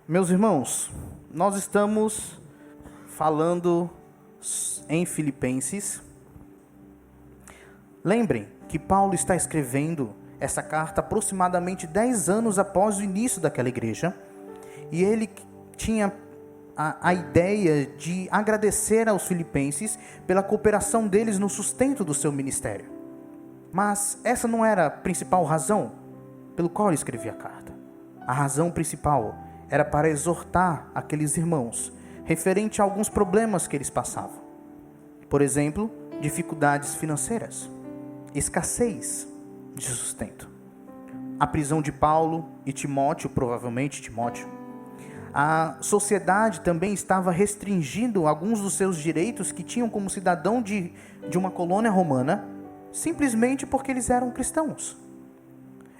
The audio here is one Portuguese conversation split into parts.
Meus irmãos, nós estamos falando em Filipenses. Lembrem que Paulo está escrevendo essa carta aproximadamente 10 anos após o início daquela igreja, e ele tinha a ideia de agradecer aos filipenses pela cooperação deles no sustento do seu ministério. Mas essa não era a principal razão pelo qual ele escrevia a carta. A razão principal era para exortar aqueles irmãos referente a alguns problemas que eles passavam. Por exemplo, dificuldades financeiras, escassez de sustento, a prisão de Paulo e Timóteo, provavelmente Timóteo. A sociedade também estava restringindo alguns dos seus direitos que tinham como cidadão de uma colônia romana, simplesmente porque eles eram cristãos.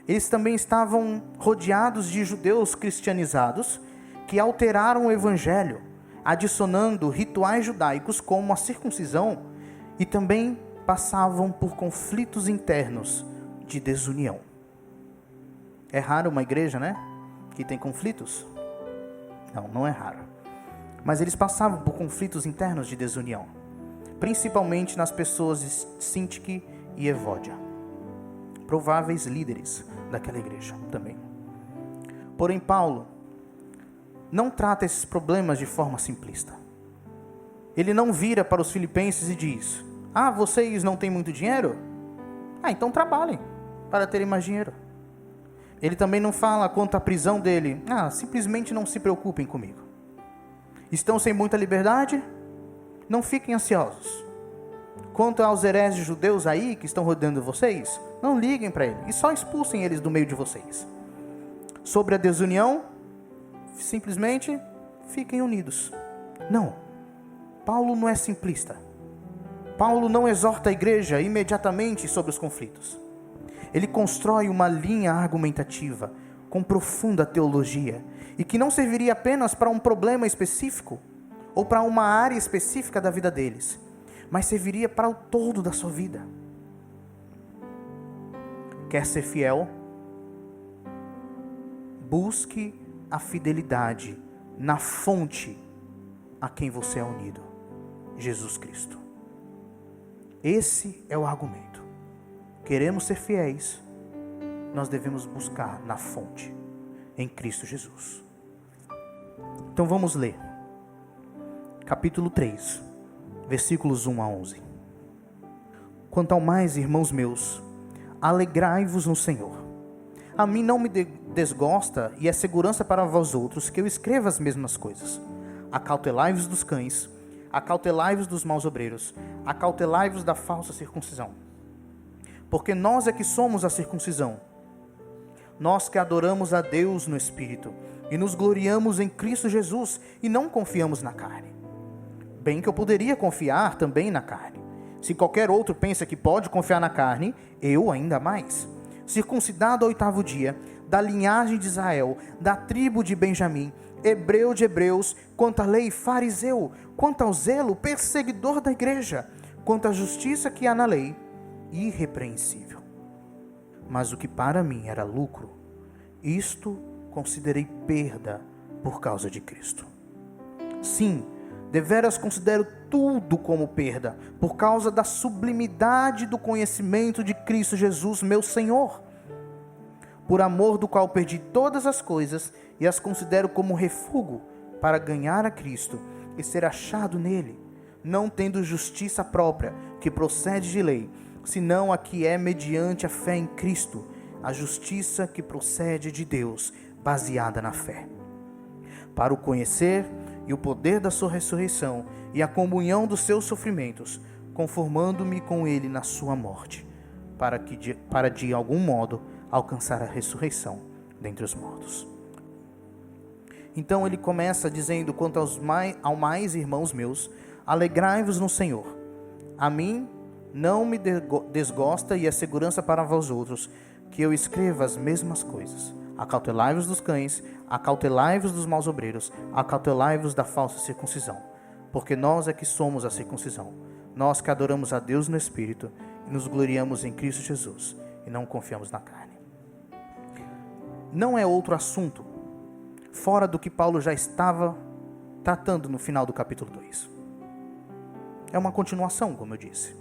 Eles também estavam rodeados de judeus cristianizados que alteraram o evangelho, adicionando rituais judaicos como a circuncisão, e também passavam por conflitos internos de desunião. É raro uma igreja, né, que tem conflitos? Não é raro. Mas eles passavam por conflitos internos de desunião, principalmente nas pessoas de Sintique e Evódia, prováveis líderes daquela igreja também. Porém, Paulo não trata esses problemas de forma simplista. Ele não vira para os filipenses e diz: vocês não têm muito dinheiro? Então trabalhem para terem mais dinheiro. Ele também não fala quanto à prisão dele: simplesmente não se preocupem comigo. Estão sem muita liberdade? Não fiquem ansiosos. Quanto aos hereges judeus aí que estão rodeando vocês, não liguem para eles e só expulsem eles do meio de vocês. Sobre a desunião, simplesmente fiquem unidos. Não, Paulo não é simplista. Paulo não exorta a igreja imediatamente sobre os conflitos. Ele constrói uma linha argumentativa com profunda teologia e que não serviria apenas para um problema específico ou para uma área específica da vida deles, mas serviria para o todo da sua vida. Quer ser fiel? Busque a fidelidade na fonte a quem você é unido, Jesus Cristo. Esse é o argumento. Queremos ser fiéis, nós devemos buscar na fonte, em Cristo Jesus. Então vamos ler. Capítulo 3, versículos 1 a 11. Quanto ao mais, irmãos meus, alegrai-vos no Senhor. A mim não me desgosta e é segurança para vós outros que eu escreva as mesmas coisas. Acautelai-vos dos cães, acautelai-vos dos maus obreiros, acautelai-vos da falsa circuncisão. Porque nós é que somos a circuncisão, nós que adoramos a Deus no Espírito e nos gloriamos em Cristo Jesus e não confiamos na carne. Bem que eu poderia confiar também na carne. Se qualquer outro pensa que pode confiar na carne, eu ainda mais. Circuncidado ao 8º dia, da linhagem de Israel, da tribo de Benjamim, hebreu de hebreus, quanto à lei, fariseu, quanto ao zelo, perseguidor da igreja, quanto à justiça que há na lei, irrepreensível. Mas o que para mim era lucro, isto considerei perda por causa de Cristo. Sim, deveras considero tudo como perda, por causa da sublimidade do conhecimento de Cristo Jesus, meu Senhor, por amor do qual perdi todas as coisas e as considero como refúgio para ganhar a Cristo e ser achado nele, não tendo justiça própria que procede de lei, senão a que é mediante a fé em Cristo, a justiça que procede de Deus, baseada na fé, para o conhecer e o poder da sua ressurreição e a comunhão dos seus sofrimentos, conformando-me com ele na sua morte, para de algum modo alcançar a ressurreição dentre os mortos. Então ele começa dizendo: quanto ao mais, irmãos meus, alegrai-vos no Senhor. A mim não me desgosta e é segurança para vós outros que eu escreva as mesmas coisas. Acautelai-vos dos cães, acautelai-vos dos maus obreiros, acautelai-vos da falsa circuncisão. Porque nós é que somos a circuncisão, nós que adoramos a Deus no Espírito e nos gloriamos em Cristo Jesus e não confiamos na carne. Não é outro assunto fora do que Paulo já estava tratando no final do capítulo 2. É uma continuação, como eu disse.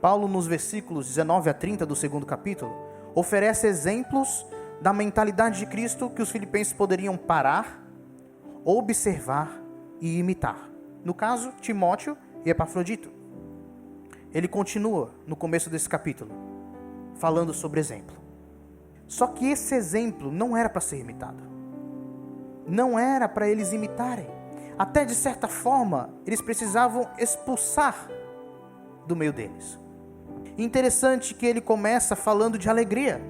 Paulo, nos versículos 19 a 30 do segundo capítulo, oferece exemplos da mentalidade de Cristo que os filipenses poderiam parar, observar e imitar. No caso, Timóteo e Epafrodito. Ele continua no começo desse capítulo, falando sobre exemplo. Só que esse exemplo não era para ser imitado. Não era para eles imitarem. Até de certa forma, eles precisavam expulsar do meio deles. Interessante que ele começa falando de alegria.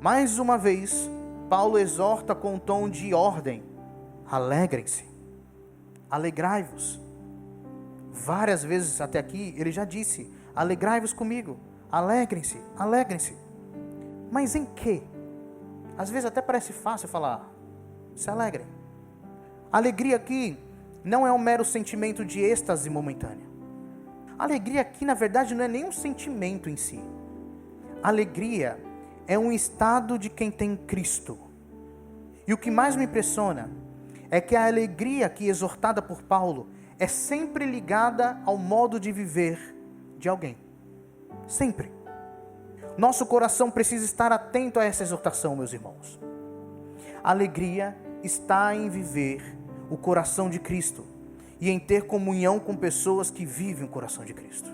Mais uma vez, Paulo exorta com um tom de ordem: alegrem-se, alegrai-vos. Várias vezes até aqui ele já disse: alegrai-vos comigo, alegrem-se, alegrem-se. Mas em quê? Às vezes até parece fácil falar: se alegrem. Alegria aqui não é um mero sentimento de êxtase momentânea. Alegria aqui, na verdade, não é nem um sentimento em si. Alegria é um estado de quem tem Cristo. E o que mais me impressiona é que a alegria aqui exortada por Paulo é sempre ligada ao modo de viver de alguém. Sempre. Nosso coração precisa estar atento a essa exortação, meus irmãos. A alegria está em viver o coração de Cristo e em ter comunhão com pessoas que vivem o coração de Cristo.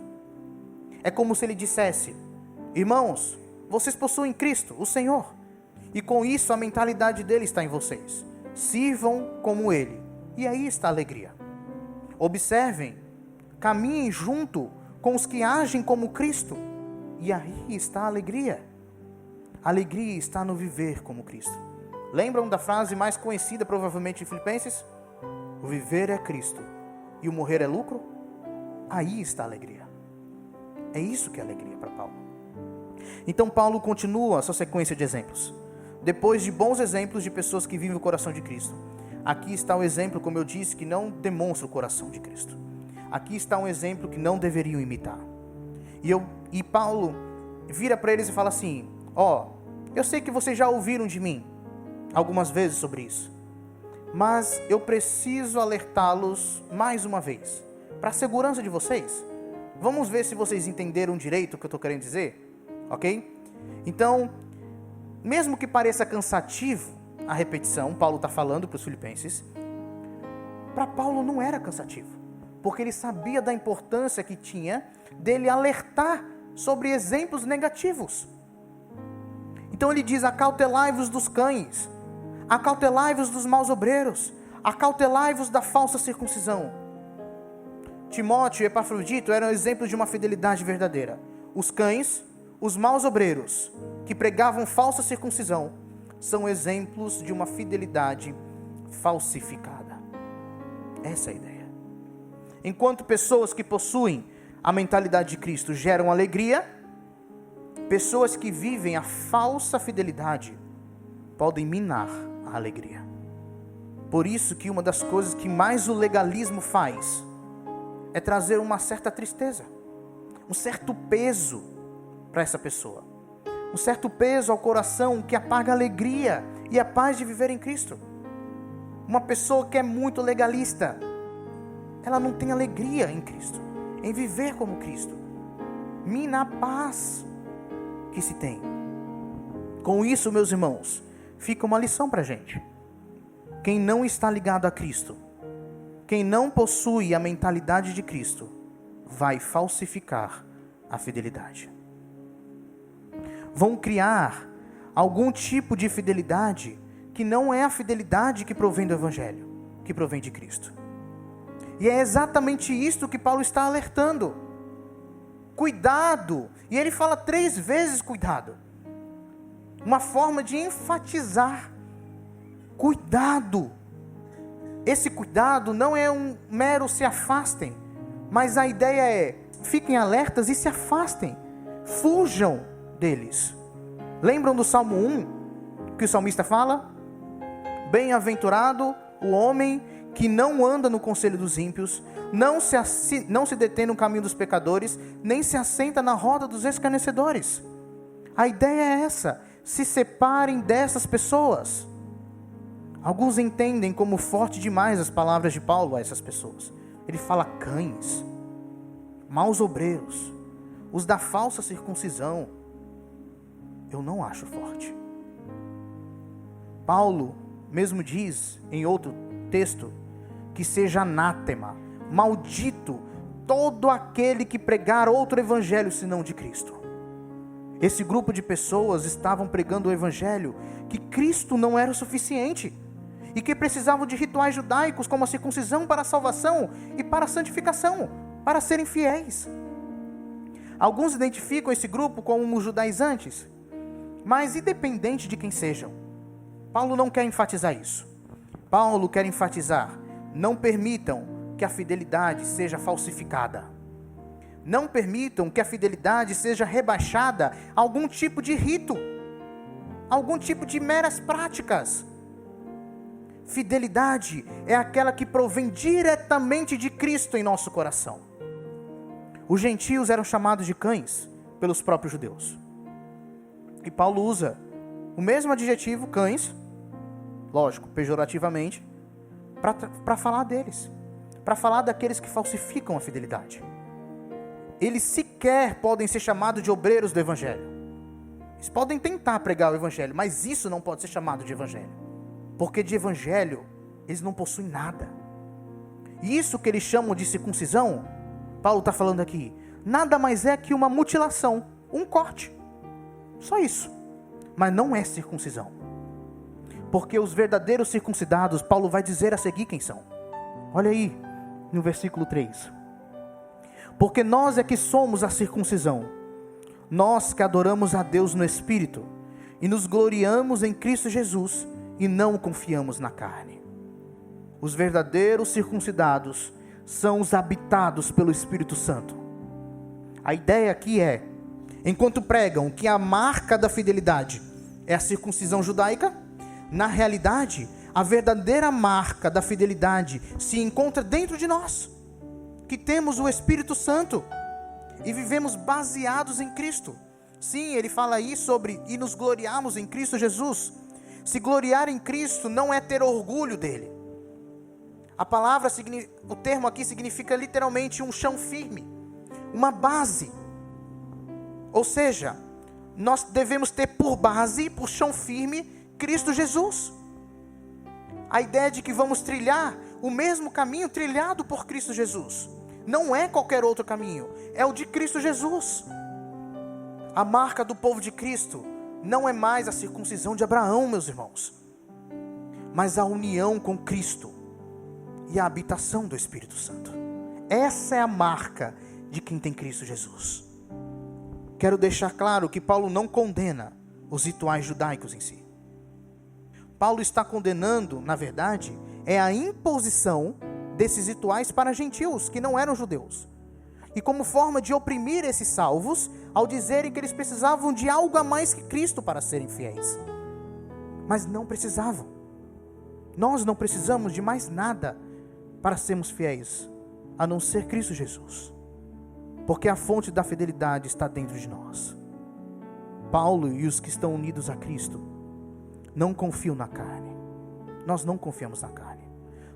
É como se ele dissesse: irmãos, vocês possuem Cristo, o Senhor, e com isso a mentalidade dele está em vocês. Sirvam como ele, e aí está a alegria. Observem, caminhem junto com os que agem como Cristo, e aí está a alegria. A alegria está no viver como Cristo. Lembram da frase mais conhecida provavelmente de Filipenses? O viver é Cristo e o morrer é lucro? Aí está a alegria. É isso que é alegria para Paulo. Então Paulo continua a sua sequência de exemplos. Depois de bons exemplos de pessoas que vivem o coração de Cristo, aqui está o exemplo, como eu disse, que não demonstra o coração de Cristo. Aqui está um exemplo que não deveriam imitar. E Paulo vira para eles e fala assim: eu sei que vocês já ouviram de mim algumas vezes sobre isso, mas eu preciso alertá-los mais uma vez, para a segurança de vocês. Vamos ver se vocês entenderam direito o que eu estou querendo dizer, ok? Então, mesmo que pareça cansativo a repetição, Paulo está falando para os filipenses, para Paulo não era cansativo, porque ele sabia da importância que tinha dele alertar sobre exemplos negativos. Então ele diz: acautelai-vos dos cães, acautelai-vos dos maus obreiros, acautelai-vos da falsa circuncisão. Timóteo e Epafrodito eram exemplos de uma fidelidade verdadeira. Os cães, os maus obreiros, que pregavam falsa circuncisão, são exemplos de uma fidelidade falsificada. Essa é a ideia. Enquanto pessoas que possuem a mentalidade de Cristo geram alegria, pessoas que vivem a falsa fidelidade podem minar a alegria. Por isso que uma das coisas que mais o legalismo faz é trazer uma certa tristeza, um certo peso para essa pessoa, um certo peso ao coração que apaga a alegria e a paz de viver em Cristo. Uma pessoa que é muito legalista, ela não tem alegria em Cristo, em viver como Cristo. Mina a paz que se tem. Com isso, meus irmãos, fica uma lição para a gente. Quem não está ligado a Cristo, quem não possui a mentalidade de Cristo, vai falsificar a fidelidade. Vão criar algum tipo de fidelidade que não é a fidelidade que provém do Evangelho, que provém de Cristo. E é exatamente isso que Paulo está alertando. Cuidado! E ele fala 3 vezes cuidado. Uma forma de enfatizar. Cuidado! Esse cuidado não é um mero se afastem, mas a ideia é: fiquem alertas e se afastem. Fujam deles. Lembram do Salmo 1? Que o salmista fala? Bem-aventurado o homem que não anda no conselho dos ímpios, não se detém no caminho dos pecadores, nem se assenta na roda dos escarnecedores. A ideia é essa: se separem dessas pessoas. Alguns entendem como forte demais as palavras de Paulo a essas pessoas. Ele fala cães, maus obreiros, os da falsa circuncisão. Eu não acho forte. Paulo mesmo diz em outro texto que seja anátema, maldito todo aquele que pregar outro evangelho senão de Cristo. Esse grupo de pessoas estavam pregando o evangelho que Cristo não era o suficiente e que precisavam de rituais judaicos como a circuncisão para a salvação e para a santificação, para serem fiéis. Alguns identificam esse grupo como judaizantes, mas independente de quem sejam, Paulo não quer enfatizar isso. Paulo quer enfatizar: não permitam que a fidelidade seja falsificada. Não permitam que a fidelidade seja rebaixada a algum tipo de rito, algum tipo de meras práticas. Fidelidade é aquela que provém diretamente de Cristo em nosso coração. Os gentios eram chamados de cães pelos próprios judeus. E Paulo usa o mesmo adjetivo, cães, lógico, pejorativamente, para falar deles, para falar daqueles que falsificam a fidelidade. Eles sequer podem ser chamados de obreiros do evangelho. Eles podem tentar pregar o evangelho, mas isso não pode ser chamado de evangelho, porque de evangelho eles não possuem nada. E isso que eles chamam de circuncisão, Paulo está falando aqui, nada mais é que uma mutilação, um corte, só isso, mas não é circuncisão, porque os verdadeiros circuncidados, Paulo vai dizer a seguir quem são. Olha aí no versículo 3, porque nós é que somos a circuncisão, nós que adoramos a Deus no Espírito e nos gloriamos em Cristo Jesus e não confiamos na carne. Os verdadeiros circuncidados são os habitados pelo Espírito Santo. A ideia aqui é, enquanto pregam que a marca da fidelidade é a circuncisão judaica, na realidade, a verdadeira marca da fidelidade se encontra dentro de nós, que temos o Espírito Santo e vivemos baseados em Cristo. Sim, ele fala aí sobre e nos gloriarmos em Cristo Jesus. Se gloriar em Cristo não é ter orgulho dele. A palavra, o termo aqui significa literalmente um chão firme, uma base. Ou seja, nós devemos ter por base, por chão firme, Cristo Jesus. A ideia de que vamos trilhar o mesmo caminho trilhado por Cristo Jesus. Não é qualquer outro caminho, é o de Cristo Jesus. A marca do povo de Cristo não é mais a circuncisão de Abraão, meus irmãos, mas a união com Cristo e a habitação do Espírito Santo. Essa é a marca de quem tem Cristo Jesus. Quero deixar claro que Paulo não condena os rituais judaicos em si. Paulo está condenando, na verdade, é a imposição desses rituais para gentios que não eram judeus, e como forma de oprimir esses salvos, ao dizerem que eles precisavam de algo a mais que Cristo para serem fiéis. Mas não precisavam. Nós não precisamos de mais nada para sermos fiéis, a não ser Cristo Jesus, porque a fonte da fidelidade está dentro de nós. Paulo e os que estão unidos a Cristo não confiam na carne. Nós não confiamos na carne.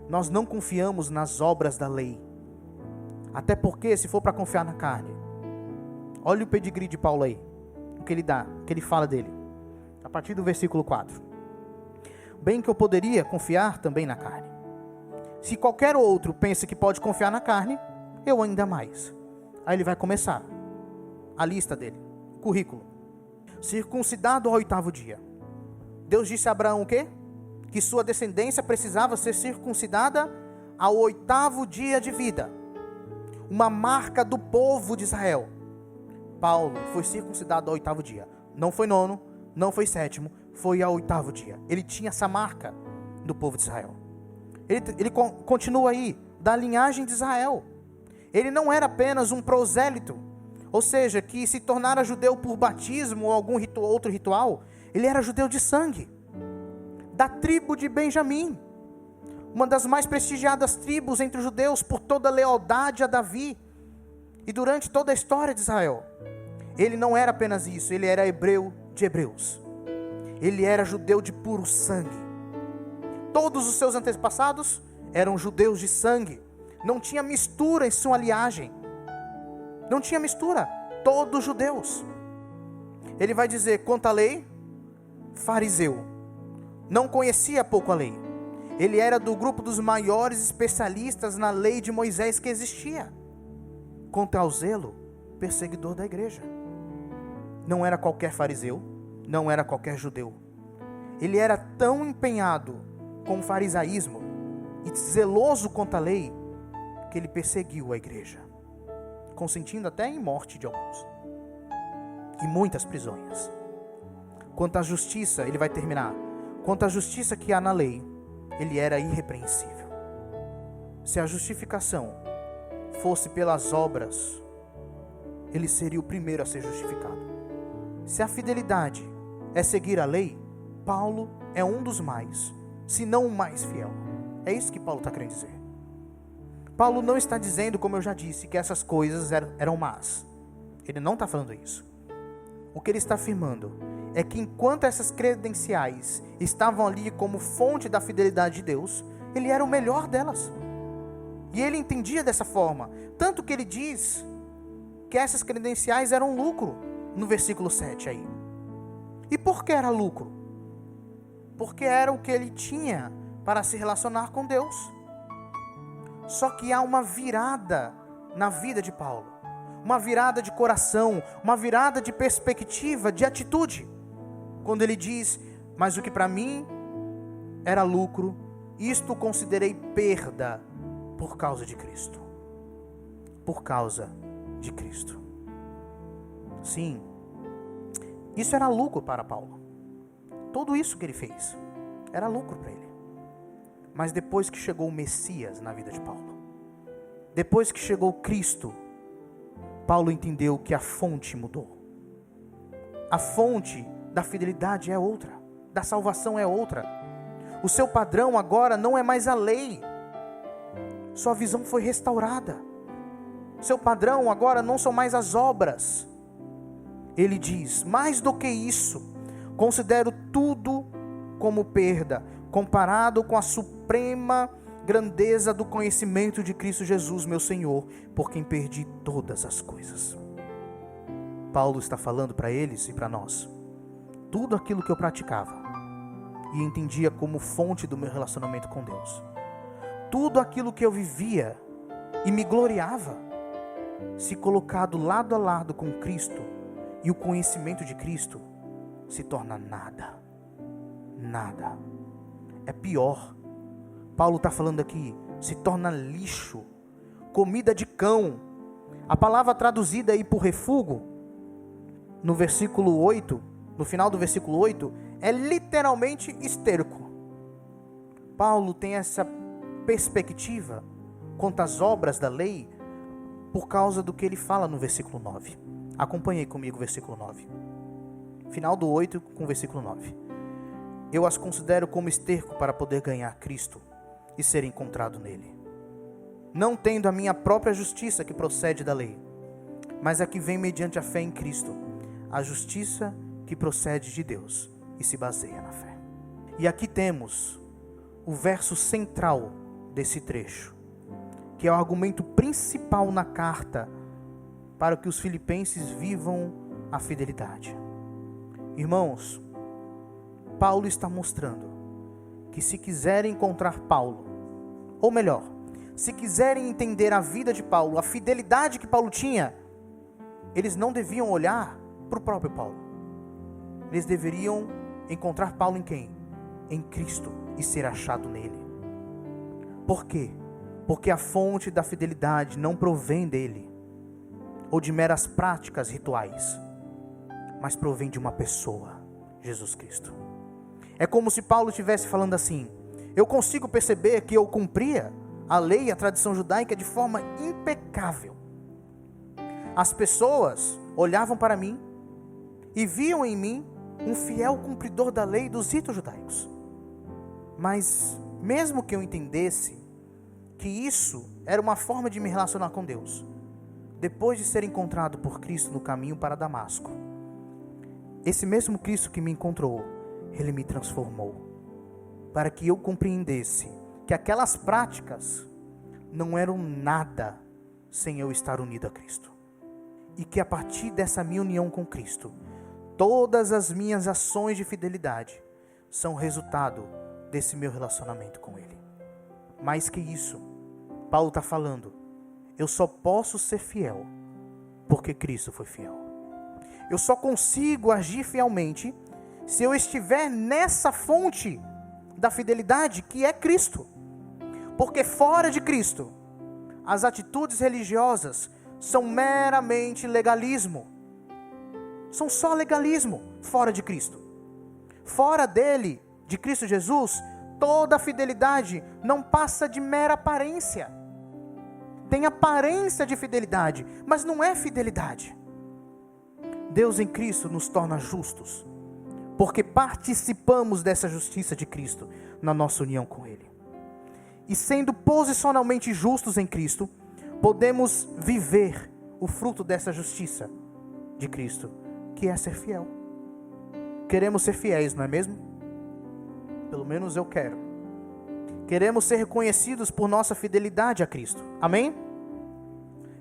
Nós não confiamos nas obras da lei. Até porque, se for para confiar na carne, olha o pedigree de Paulo aí, o que ele dá, o que ele fala dele, a partir do versículo 4. Bem que eu poderia confiar também na carne. Se qualquer outro pensa que pode confiar na carne, eu ainda mais. Aí ele vai começar a lista dele, o currículo. Circuncidado ao 8º dia. Deus disse a Abraão o quê? Que sua descendência precisava ser circuncidada ao 8º dia de vida. Uma marca do povo de Israel. Paulo foi circuncidado ao 8º dia. Não foi 9º, não foi 7º, foi ao 8º dia. Ele tinha essa marca do povo de Israel. Ele continua aí, da linhagem de Israel. Ele não era apenas um prosélito, ou seja, que se tornara judeu por batismo ou algum outro ritual. Ele era judeu de sangue, da tribo de Benjamim, uma das mais prestigiadas tribos entre os judeus por toda a lealdade a Davi e durante toda a história de Israel. Ele não era apenas isso, ele era hebreu de hebreus, ele era judeu de puro sangue. Todos os seus antepassados eram judeus de sangue. Não tinha mistura em sua linhagem. Não tinha mistura. Todos judeus. Ele vai dizer, quanto à lei, fariseu. Não conhecia pouco a lei. Ele era do grupo dos maiores especialistas na lei de Moisés que existia. Quanto ao zelo, perseguidor da igreja. Não era qualquer fariseu, não era qualquer judeu. Ele era tão empenhado com o farisaísmo e zeloso quanto à lei, que ele perseguiu a igreja, consentindo até em morte de alguns, e muitas prisões. Quanto à justiça, ele vai terminar, quanto à justiça que há na lei, ele era irrepreensível. Se a justificação fosse pelas obras, ele seria o primeiro a ser justificado. Se a fidelidade é seguir a lei, Paulo é um dos mais, se não o mais fiel. É isso que Paulo está querendo dizer. Paulo não está dizendo, como eu já disse, que essas coisas eram más. Ele não está falando isso. O que ele está afirmando é que enquanto essas credenciais estavam ali como fonte da fidelidade de Deus, ele era o melhor delas. E ele entendia dessa forma. Tanto que ele diz que essas credenciais eram lucro, no versículo 7 aí. E por que era lucro? Porque era o que ele tinha para se relacionar com Deus. Só que há uma virada na vida de Paulo. Uma virada de coração, uma virada de perspectiva, de atitude. Quando ele diz, mas o que para mim era lucro, isto considerei perda por causa de Cristo. Por causa de Cristo. Sim, isso era lucro para Paulo. Tudo isso que ele fez era lucro para ele. Mas depois que chegou o Messias na vida de Paulo, depois que chegou Cristo, Paulo entendeu que a fonte mudou. A fonte da fidelidade é outra, da salvação é outra. O seu padrão agora não é mais a lei. Sua visão foi restaurada. Seu padrão agora não são mais as obras. Ele diz, mais do que isso, considero tudo como perda, comparado com a suprema grandeza do conhecimento de Cristo Jesus, meu Senhor, por quem perdi todas as coisas. Paulo está falando para eles e para nós, tudo aquilo que eu praticava e entendia como fonte do meu relacionamento com Deus, tudo aquilo que eu vivia e me gloriava, se colocado lado a lado com Cristo e o conhecimento de Cristo, se torna nada. Nada. É pior. Paulo está falando aqui, se torna lixo, comida de cão. A palavra traduzida aí por refúgio, no versículo 8, no final do versículo 8, é literalmente esterco. Paulo tem essa perspectiva quanto às obras da lei, por causa do que ele fala no versículo 9. Acompanhe comigo o versículo 9. Final do 8 com o versículo 9. Eu as considero como esterco para poder ganhar Cristo e ser encontrado nele. Não tendo a minha própria justiça que procede da lei, mas a que vem mediante a fé em Cristo, a justiça que procede de Deus e se baseia na fé. E aqui temos o verso central desse trecho, que é o argumento principal na carta para que os filipenses vivam a fidelidade. Irmãos, Paulo está mostrando que se quiserem encontrar Paulo, ou melhor, se quiserem entender a vida de Paulo, a fidelidade que Paulo tinha, eles não deviam olhar para o próprio Paulo. Eles deveriam encontrar Paulo em quem? Em Cristo e ser achado nele. Por quê? Porque a fonte da fidelidade não provém dele, ou de meras práticas rituais, mas provém de uma pessoa, Jesus Cristo. É como se Paulo estivesse falando assim, eu consigo perceber que eu cumpria a lei e a tradição judaica de forma impecável. As pessoas olhavam para mim e viam em mim um fiel cumpridor da lei e dos ritos judaicos. Mas mesmo que eu entendesse que isso era uma forma de me relacionar com Deus, depois de ser encontrado por Cristo no caminho para Damasco, esse mesmo Cristo que me encontrou, Ele me transformou. para que eu compreendesse que aquelas práticas não eram nada sem eu estar unido a Cristo. E que a partir dessa minha união com Cristo, todas as minhas ações de fidelidade são resultado desse meu relacionamento com Ele. Mais que isso, Paulo está falando, eu só posso ser fiel porque Cristo foi fiel. Eu só consigo agir fielmente se eu estiver nessa fonte da fidelidade que é Cristo. Porque fora de Cristo, as atitudes religiosas são meramente legalismo. São só legalismo fora de Cristo. Fora dele, de Cristo Jesus, toda a fidelidade não passa de mera aparência. Tem aparência de fidelidade, mas não é fidelidade. Deus em Cristo nos torna justos, porque participamos dessa justiça de Cristo na nossa união com Ele. E sendo posicionalmente justos em Cristo, podemos viver o fruto dessa justiça de Cristo, que é ser fiel. Queremos ser fiéis, não é mesmo? Pelo menos eu quero. Queremos ser reconhecidos por nossa fidelidade a Cristo. Amém?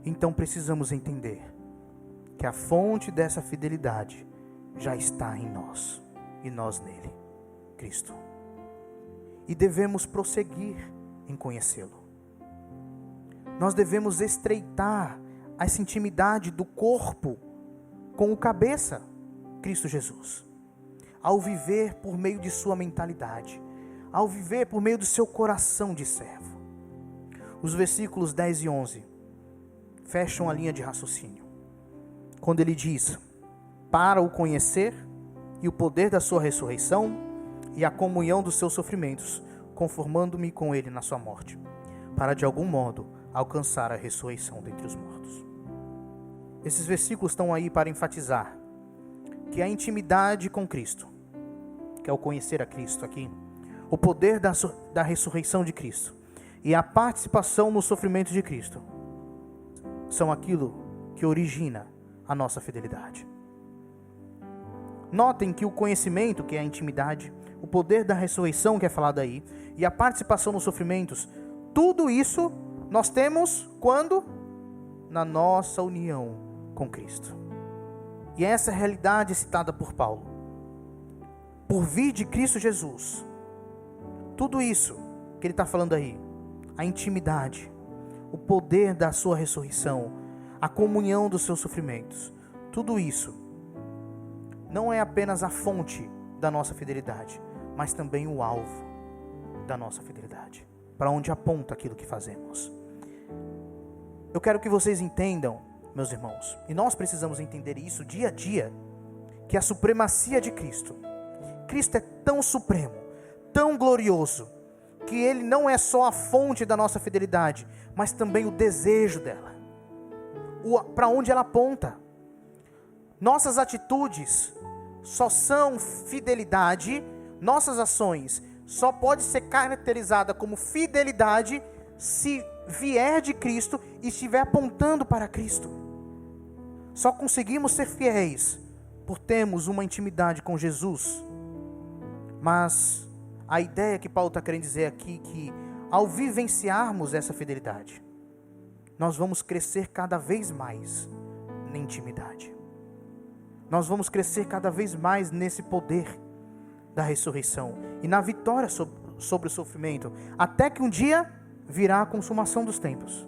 Então precisamos entender que a fonte dessa fidelidade já está em nós e nós nele, Cristo. E devemos prosseguir em conhecê-lo. Nós devemos estreitar essa intimidade do corpo com o cabeça, Cristo Jesus, ao viver por meio de sua mentalidade, ao viver por meio do seu coração de servo. Os versículos 10 e 11 fecham a linha de raciocínio, quando ele diz: para o conhecer e o poder da sua ressurreição e a comunhão dos seus sofrimentos, conformando-me com ele na sua morte, para de algum modo alcançar a ressurreição dentre os mortos. Esses versículos estão aí para enfatizar que a intimidade com Cristo, que é o conhecer a Cristo aqui, o poder da ressurreição de Cristo e a participação no sofrimento de Cristo, são aquilo que origina a nossa fidelidade. Notem que o conhecimento, que é a intimidade, o poder da ressurreição, que é falado aí, e a participação nos sofrimentos, tudo isso nós temos quando? Na nossa união com Cristo. E essa é a realidade citada por Paulo. Por vir de Cristo Jesus, tudo isso que ele está falando aí, a intimidade, o poder da sua ressurreição, a comunhão dos seus sofrimentos, tudo isso não é apenas a fonte da nossa fidelidade, mas também o alvo da nossa fidelidade, para onde aponta aquilo que fazemos. Eu quero que vocês entendam, meus irmãos, e nós precisamos entender isso dia a dia, que a supremacia de Cristo é tão supremo, tão glorioso, que Ele não é só a fonte da nossa fidelidade, mas também o desejo dela, para onde ela aponta. Nossas atitudes só são fidelidade, nossas ações só pode ser caracterizada como fidelidade se vier de Cristo e estiver apontando para Cristo. Só conseguimos ser fiéis por termos uma intimidade com Jesus. Mas a ideia que Paulo está querendo dizer aqui, que ao vivenciarmos essa fidelidade, nós vamos crescer cada vez mais na intimidade. Nós vamos crescer cada vez mais nesse poder da ressurreição e na vitória sobre o sofrimento, até que um dia virá a consumação dos tempos,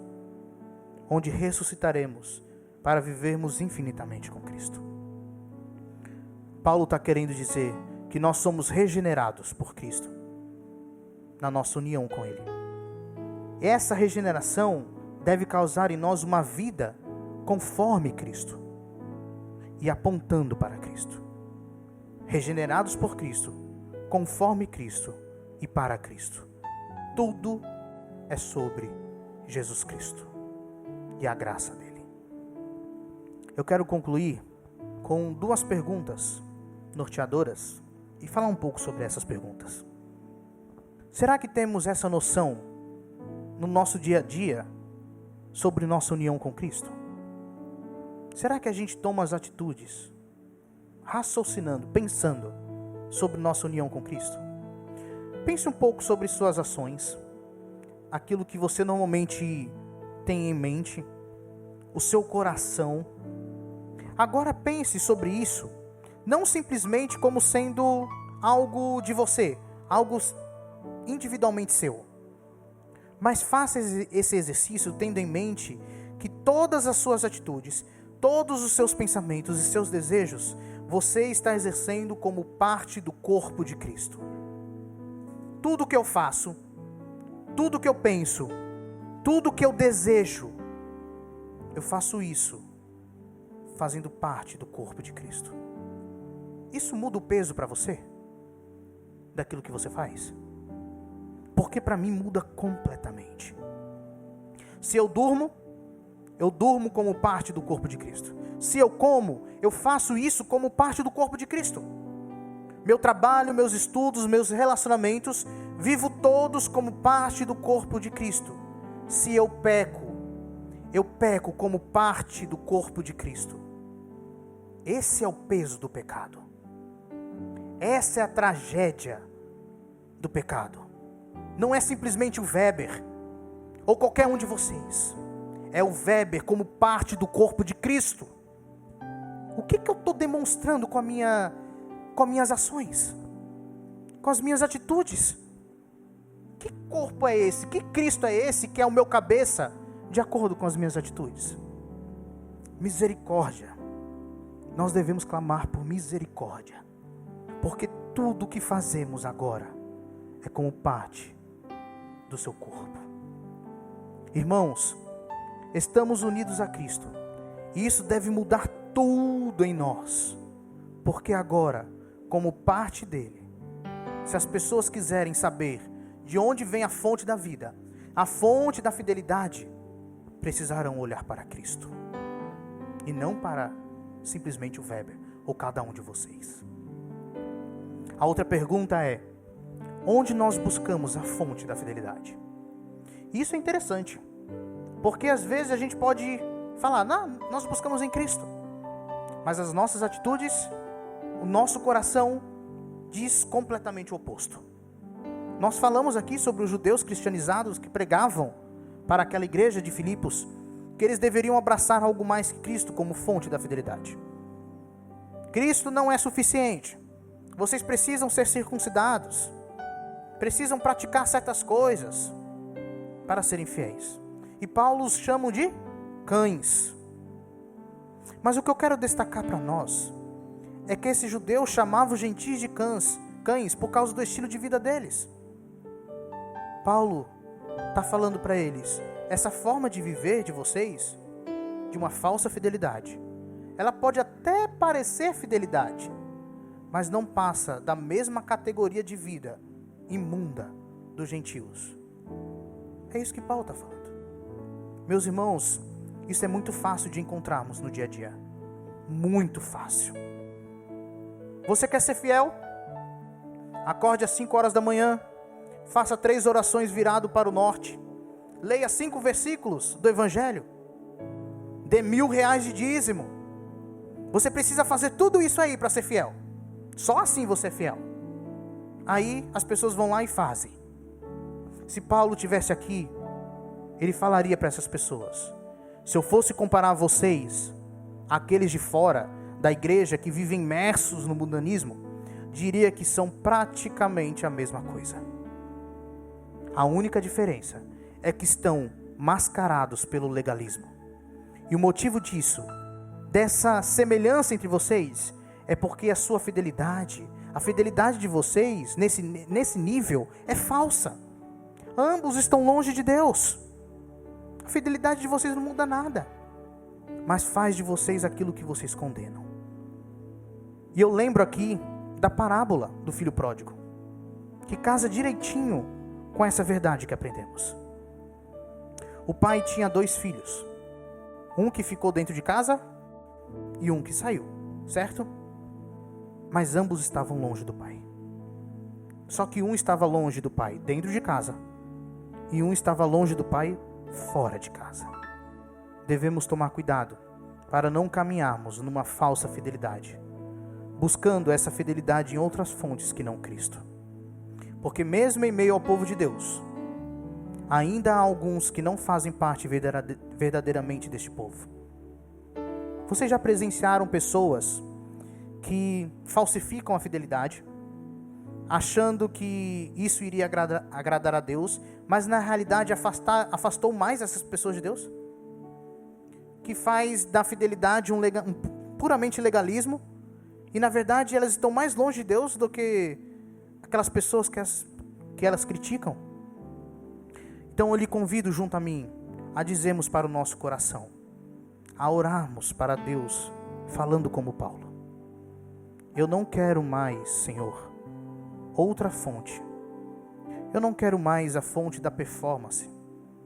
onde ressuscitaremos para vivermos infinitamente com Cristo. Paulo está querendo dizer que nós somos regenerados por Cristo, na nossa união com Ele. Essa regeneração deve causar em nós uma vida conforme Cristo e apontando para Cristo. Regenerados por Cristo, conforme Cristo e para Cristo. Tudo é sobre Jesus Cristo e a graça dele. Eu quero concluir com 2 perguntas norteadoras e falar um pouco sobre essas perguntas. Será que temos essa noção no nosso dia a dia sobre nossa união com Cristo? Será que a gente toma as atitudes raciocinando, pensando sobre nossa união com Cristo? pense um pouco sobre suas ações, aquilo que você normalmente tem em mente, o seu coração. Agora pense sobre isso, não simplesmente como sendo algo de você, algo individualmente seu. Mas faça esse exercício tendo em mente que todas as suas atitudes, todos os seus pensamentos e seus desejos, você está exercendo como parte do corpo de Cristo. Tudo que eu faço, tudo que eu penso, tudo que eu desejo, eu faço isso fazendo parte do corpo de Cristo. Isso muda o peso para você? Daquilo que você faz? Porque para mim muda completamente. Se eu durmo como parte do corpo de Cristo. Se eu como, eu faço isso como parte do corpo de Cristo. Meu trabalho, meus estudos, meus relacionamentos, vivo todos como parte do corpo de Cristo. Se eu peco como parte do corpo de Cristo. Esse é o peso do pecado. Essa é a tragédia do pecado. Não é simplesmente o Weber, ou qualquer um de vocês. É o Weber como parte do corpo de Cristo. O que eu estou demonstrando com as minhas ações? Com as minhas atitudes? Que corpo é esse? Que Cristo é esse que é o meu cabeça, de acordo com as minhas atitudes? Misericórdia. Nós devemos clamar por misericórdia. Porque tudo o que fazemos agora é como parte do seu corpo. Irmãos, estamos unidos a Cristo. E isso deve mudar tudo em nós. Porque agora, como parte dele, se as pessoas quiserem saber de onde vem a fonte da vida, a fonte da fidelidade, precisarão olhar para Cristo. E não para simplesmente o Weber ou cada um de vocês. A outra pergunta é: onde nós buscamos a fonte da fidelidade? Isso é interessante, porque às vezes a gente pode falar, não, nós buscamos em Cristo, mas as nossas atitudes, o nosso coração diz completamente o oposto. Nós falamos aqui sobre os judeus cristianizados que pregavam para aquela igreja de Filipos que eles deveriam abraçar algo mais que Cristo como fonte da fidelidade. Cristo não é suficiente. Vocês precisam ser circuncidados, precisam praticar certas coisas para serem fiéis. E Paulo os chama de cães. Mas o que eu quero destacar para nós é que esses judeus chamavam os gentis de cães por causa do estilo de vida deles. Paulo está falando para eles, essa forma de viver de vocês, de uma falsa fidelidade, ela pode até parecer fidelidade, mas não passa da mesma categoria de vida imunda dos gentios. É isso que Paulo está falando. Meus irmãos, isso é muito fácil de encontrarmos no dia a dia. Muito fácil. Você quer ser fiel? Acorde às 5 horas da manhã, faça 3 orações virado para o norte, leia 5 versículos do Evangelho, dê R$1.000 de dízimo. Você precisa fazer tudo isso aí para ser fiel. Só assim você é fiel. Aí as pessoas vão lá e fazem. Se Paulo estivesse aqui, ele falaria para essas pessoas: se eu fosse comparar vocês, aqueles de fora da igreja que vivem imersos no mundanismo, diria que são praticamente a mesma coisa. A única diferença é que estão mascarados pelo legalismo. E o motivo disso, dessa semelhança entre vocês, é porque a sua fidelidade, a fidelidade de vocês nesse nível é falsa. Ambos estão longe de Deus. A fidelidade de vocês não muda nada, mas faz de vocês aquilo que vocês condenam. E eu lembro aqui da parábola do filho pródigo, que casa direitinho com essa verdade que aprendemos. O pai tinha 2 filhos, um que ficou dentro de casa e um que saiu, certo? Mas ambos estavam longe do pai. Só que um estava longe do pai dentro de casa e um estava longe do pai fora de casa. Devemos tomar cuidado para não caminharmos numa falsa fidelidade, buscando essa fidelidade em outras fontes que não Cristo. Porque mesmo em meio ao povo de Deus, ainda há alguns que não fazem parte verdadeiramente deste povo. Vocês já presenciaram pessoas que falsificam a fidelidade, achando que isso iria agradar a Deus, mas na realidade afastou mais essas pessoas de Deus? Que faz da fidelidade um puramente legalismo, e na verdade elas estão mais longe de Deus do que aquelas pessoas que elas criticam. Então eu lhe convido junto a mim a dizermos para o nosso coração, a orarmos para Deus, falando como Paulo: eu não quero mais, Senhor, outra fonte. Eu não quero mais a fonte da performance,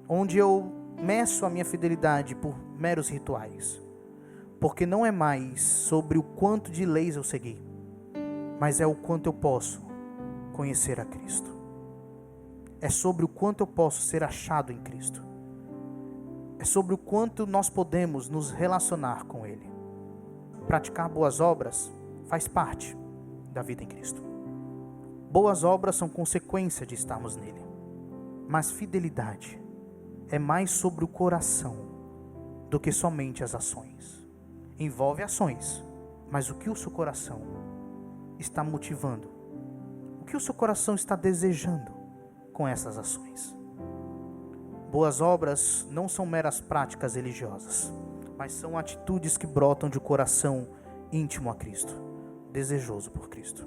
onde eu meço a minha fidelidade por meros rituais. Porque não é mais sobre o quanto de leis eu segui, mas é o quanto eu posso conhecer a Cristo. É sobre o quanto eu posso ser achado em Cristo. É sobre o quanto nós podemos nos relacionar com Ele. Praticar boas obras faz parte da vida em Cristo. Boas obras são consequência de estarmos nele. Mas fidelidade é mais sobre o coração do que somente as ações. Envolve ações, mas o que o seu coração está motivando? O que o seu coração está desejando com essas ações? Boas obras não são meras práticas religiosas, mas são atitudes que brotam de um coração íntimo a Cristo, desejoso por Cristo.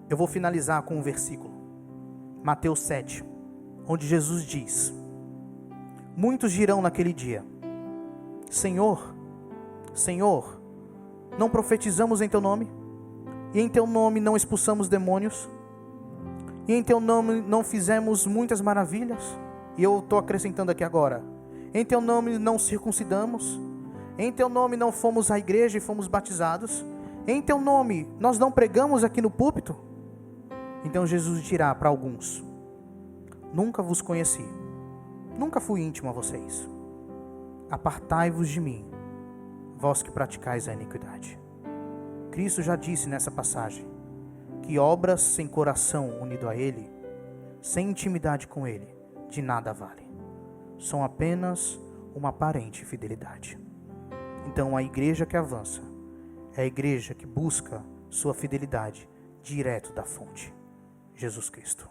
Eu vou finalizar com um versículo, Mateus 7, onde Jesus diz: muitos dirão naquele dia: Senhor, Senhor, não profetizamos em teu nome? E em teu nome não expulsamos demônios? E em teu nome não fizemos muitas maravilhas? E eu estou acrescentando aqui agora: em teu nome não circuncidamos? Em teu nome não fomos à igreja e fomos batizados? Em teu nome nós não pregamos aqui no púlpito? Então Jesus dirá para alguns: nunca vos conheci, nunca fui íntimo a vocês. Apartai-vos de mim, vós que praticais a iniquidade. Cristo já disse nessa passagem que obras sem coração unido a Ele, sem intimidade com Ele, de nada valem. São apenas uma aparente fidelidade. Então a igreja que avança é a igreja que busca sua fidelidade direto da fonte, Jesus Cristo.